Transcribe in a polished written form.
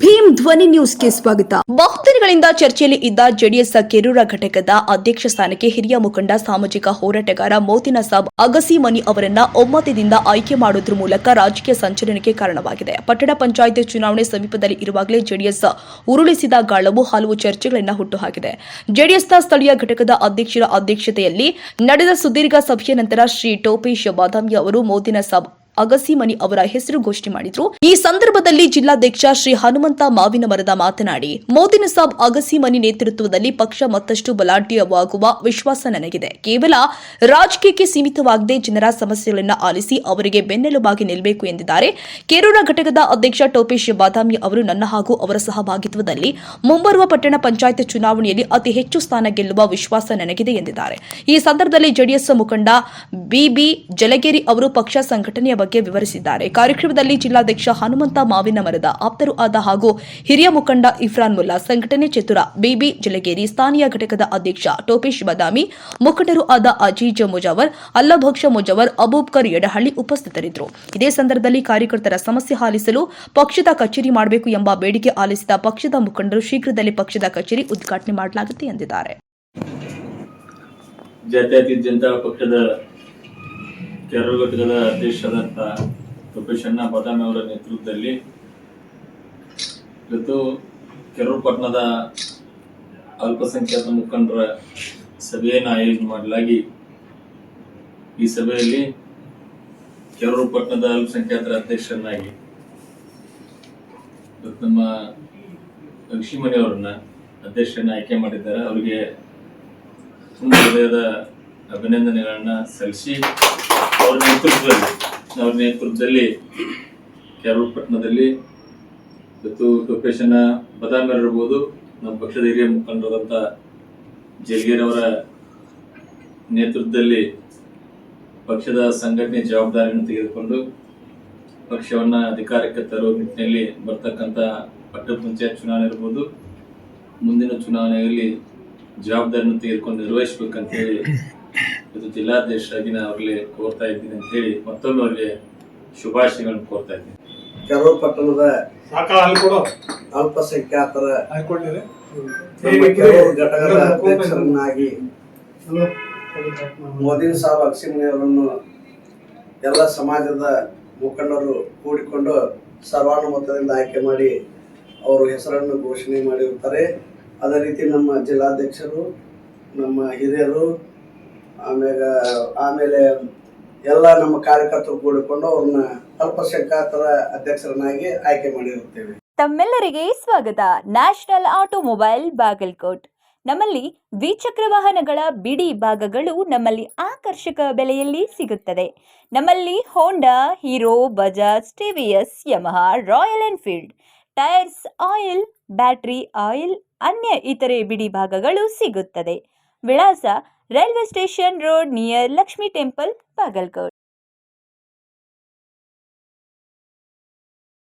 ಭೀಮ್ ಧ್ವನಿ ನ್ಯೂಸ್ಗೆ ಸ್ವಾಗತ. ಬಹುದಿನಗಳಿಂದ ಚರ್ಚೆಯಲ್ಲಿ ಇದ್ದ ಜೆಡಿಎಸ್ ಕೆರೂರ ಘಟಕದ ಅಧ್ಯಕ್ಷ ಸ್ಥಾನಕ್ಕೆ ಹಿರಿಯ ಮುಖಂಡ ಸಾಮಾಜಿಕ ಹೋರಾಟಗಾರ ಮೋತಿನ ಸಾಬ್ ಅಗಸಿಮನಿ ಅವರನ್ನ ಒಮ್ಮತದಿಂದ ಆಯ್ಕೆ ಮಾಡುವುದರ ಮೂಲಕ ರಾಜಕೀಯ ಸಂಚಲನಕ್ಕೆ ಕಾರಣವಾಗಿದೆ. ಪಟ್ಟಣ ಪಂಚಾಯತ್ ಚುನಾವಣೆ ಸಮೀಪದಲ್ಲಿ ಇರುವಾಗಲೇ ಜೆಡಿಎಸ್ ಉರುಳಿಸಿದ ಗಾಳವು ಹಲವು ಚರ್ಚೆಗಳನ್ನು ಹುಟ್ಟುಹಾಕಿದೆ. ಜೆಡಿಎಸ್ನ ಸ್ಥಳೀಯ ಘಟಕದ ಅಧ್ಯಕ್ಷರ ಅಧ್ಯಕ್ಷತೆಯಲ್ಲಿ ನಡೆದ ಸುದೀರ್ಘ ಸಭೆಯ ನಂತರ ಶ್ರೀ ಟೋಪೇಶ್ ಬಾದಾಮಿ ಅವರು ಮೋತಿನ ಸಾಬ್ ಅಗಸಿಮನಿ ಅವರ ಹೆಸರು ಘೋಷಣೆ ಮಾಡಿದ್ರು. ಈ ಸಂದರ್ಭದಲ್ಲಿ ಜಿಲ್ಲಾಧ್ಯಕ್ಷ ಶ್ರೀ ಹನುಮಂತ ಮಾವಿನಮರದ ಮಾತನಾಡಿ, ಮೋತಿನ ಸಾಬ್ ಅಗಸಿಮನಿ ನೇತೃತ್ವದಲ್ಲಿ ಪಕ್ಷ ಮತ್ತಷ್ಟು ಬಲಾಢ್ಯವಾಗುವ ವಿಶ್ವಾಸ ನನಗಿದೆ. ಕೇವಲ ರಾಜಕೀಯಕ್ಕೆ ಸೀಮಿತವಾಗದೆ ಜನರ ಸಮಸ್ಯೆಗಳನ್ನು ಆಲಿಸಿ ಅವರಿಗೆ ಬೆನ್ನೆಲುಬಾಗಿ ನಿಲ್ಲಬೇಕು ಎಂದಿದ್ದಾರೆ. ಕೆರೂರ ಘಟಕದ ಅಧ್ಯಕ್ಷ ಟೋಪೇಶ್ ಬಾದಾಮಿ ಅವರು ನನ್ನ ಹಾಗೂ ಅವರ ಸಹಭಾಗಿತ್ವದಲ್ಲಿ ಮುಂಬರುವ ಪಟ್ಟಣ ಪಂಚಾಯತ್ ಚುನಾವಣೆಯಲ್ಲಿ ಅತಿ ಹೆಚ್ಚು ಸ್ಥಾನ ಗೆಲ್ಲುವ ವಿಶ್ವಾಸ ನನಗಿದೆ ಎಂದಿದ್ದಾರೆ. ಈ ಸಂದರ್ಭದಲ್ಲಿ ಜೆಡಿಎಸ್ ಮುಖಂಡ ಬಿಬಿ ಜಲಗೇರಿ ಅವರು ಪಕ್ಷ ಸಂಘಟನೆಯ ಬಗ್ಗೆ ವಿವರಿಸಿದ್ದಾರೆ. ಕಾರ್ಯಕ್ರಮದಲ್ಲಿ ಜಿಲ್ಲಾಧ್ಯಕ್ಷ ಹನುಮಂತ ಮಾವಿನಮರದ ಆಪ್ತರು ಆದ ಹಾಗೂ ಹಿರಿಯ ಮುಖಂಡ ಇಫ್ರಾನ್ ಮುಲ್ಲಾ, ಸಂಘಟನೆ ಚತುರ ಬಿಬಿ ಜಲಗೇರಿ, ಸ್ಥಾನೀಯ ಘಟಕದ ಅಧ್ಯಕ್ಷ ಟೋಪೇಶ್ ಬಾದಾಮಿ, ಮುಖಂಡರು ಆದ ಅಜೀಜ್ ಮುಜಾವರ್, ಅಲ್ಲಭಕ್ಷ ಮುಜಾವರ್, ಅಬೂಬ್ಕರ್ ಯಡಹಳ್ಳಿ ಉಪಸ್ಥಿತರಿದ್ದರು. ಇದೇ ಸಂದರ್ಭದಲ್ಲಿ ಕಾರ್ಯಕರ್ತರ ಸಮಸ್ಯೆ ಆಲಿಸಲು ಪಕ್ಷದ ಕಚೇರಿ ಮಾಡಬೇಕು ಎಂಬ ಬೇಡಿಕೆ ಆಲಿಸಿದ ಪಕ್ಷದ ಮುಖಂಡರು ಶೀಘ್ರದಲ್ಲೇ ಪಕ್ಷದ ಕಚೇರಿ ಉದ್ಘಾಟನೆ ಮಾಡಲಾಗುತ್ತೆ ಎಂದಿದ್ದಾರೆ. ಜಾತ್ಯತೀತ ಜನತಾ ಪಕ್ಷದ ಕೆರೂರು ಘಟಕದ ಅಧ್ಯಕ್ಷರಾದಂಥ ಟೋಪೇಶ್ ಬಾದಾಮಿ ಅವರ ನೇತೃತ್ವದಲ್ಲಿ ಇವತ್ತು ಕೆರೂರು ಪಟ್ಟಣದ ಅಲ್ಪಸಂಖ್ಯಾತ ಮುಖಂಡರ ಸಭೆಯನ್ನು ಆಯೋಜನೆ ಮಾಡಲಾಗಿ ಈ ಸಭೆಯಲ್ಲಿ ಕೆರೂರು ಪಟ್ಟಣದ ಅಲ್ಪಸಂಖ್ಯಾತರ ಅಧ್ಯಕ್ಷರನ್ನಾಗಿ ನಮ್ಮ ಅಗಸಿಮನಿ ಅವರನ್ನ ಅಧ್ಯಕ್ಷರನ್ನ ಆಯ್ಕೆ ಮಾಡಿದ್ದಾರೆ. ಅವರಿಗೆ ತುಂಬ ಹೃದಯದ ಅಭಿನಂದನೆಗಳನ್ನ ಸಲ್ಲಿಸಿ ಅವ್ರ ನೇತೃತ್ವದಲ್ಲಿ ಕೆರೂರು ಪಟ್ಟಣದಲ್ಲಿ ಇವತ್ತು ಟೋಪೇಶ್ ಬಾದಾಮಿ ಇರ್ಬೋದು, ನಮ್ಮ ಪಕ್ಷದ ಹಿರಿಯ ಮುಖಂಡರಾದಂಥ ಜಲಗೇರಿ ಅವರ ನೇತೃತ್ವದಲ್ಲಿ ಪಕ್ಷದ ಸಂಘಟನೆ ಜವಾಬ್ದಾರಿಯನ್ನು ತೆಗೆದುಕೊಂಡು ಪಕ್ಷವನ್ನು ಅಧಿಕಾರಕ್ಕೆ ತರುವ ನಿಟ್ಟಿನಲ್ಲಿ ಬರ್ತಕ್ಕಂಥ ಪಟ್ಟಣ ಪಂಚಾಯತ್ ಚುನಾವಣೆ ಇರ್ಬೋದು, ಮುಂದಿನ ಚುನಾವಣೆಯಲ್ಲಿ ಜವಾಬ್ದಾರಿಯನ್ನು ತೆಗೆದುಕೊಂಡು ನಿರ್ವಹಿಸಬೇಕಂತೇಳಿ ಇದು ಜಿಲ್ಲಾಧ್ಯಕ್ಷರಾಗಿ ನಾನು ಅವ್ರಿಗೆ ಕೋರ್ತಾ ಇದ್ದೀನಿ ಅಂತ ಹೇಳಿ ಮತ್ತೊಮ್ಮೆ ಅವರಿಗೆ ಶುಭಾಶಯಗಳನ್ನು ಕೋರ್ತಾ ಇದ್ದೀನಿ. ಕೆರೂರು ಪಟ್ಟಣದ ಅಲ್ಪಸಂಖ್ಯಾತರ ಕೆರೂರು ಘಟಕದ ಅಧ್ಯಕ್ಷರನ್ನಾಗಿ ಮೋದಿನ ಸಾಬ್ ಅಗಸಿಮನಿ ಅವರನ್ನು ಎಲ್ಲ ಸಮಾಜದ ಮುಖಂಡರು ಕೂಡಿಕೊಂಡು ಸರ್ವಾನುಮತದಿಂದ ಆಯ್ಕೆ ಮಾಡಿ ಅವರು ಹೆಸರನ್ನು ಘೋಷಣೆ ಮಾಡಿರುತ್ತಾರೆ. ಅದೇ ರೀತಿ ನಮ್ಮ ಜಿಲ್ಲಾಧ್ಯಕ್ಷರು, ನಮ್ಮ ಹಿರಿಯರು, ಆಮೇಲೆ ಎಲ್ಲ ನಮ್ಮ ಕಾರ್ಯಕರ್ತರು ಕೂಡಿಕೊಂಡು ಅವ್ರನ್ನ ಅಲ್ಪಸಂಖ್ಯಾತರ ಅಧ್ಯಕ್ಷರನ್ನಾಗಿ ಆಯ್ಕೆ ಮಾಡಿರುತ್ತೇವೆ. ತಮ್ಮೆಲ್ಲರಿಗೆ ಸ್ವಾಗತ. National automobile Bagalkot. ನಮ್ಮಲ್ಲಿ ದ್ವಿಚಕ್ರ ವಾಹನಗಳ ಬಿಡಿ ಭಾಗಗಳು ನಮ್ಮಲ್ಲಿ ಆಕರ್ಷಕ ಬೆಲೆಯಲ್ಲಿ ಸಿಗುತ್ತದೆ. ನಮ್ಮಲ್ಲಿ Honda, Hero, Bajaj, TVS, Yamaha, Royal Enfield, tyres, oil, battery oil, ಅನ್ಯ ಇತರೆ ಬಿಡಿ ಭಾಗಗಳು ಸಿಗುತ್ತದೆ. ವಿಳಾಸ railway station road near Lakshmi temple, Bagalkot.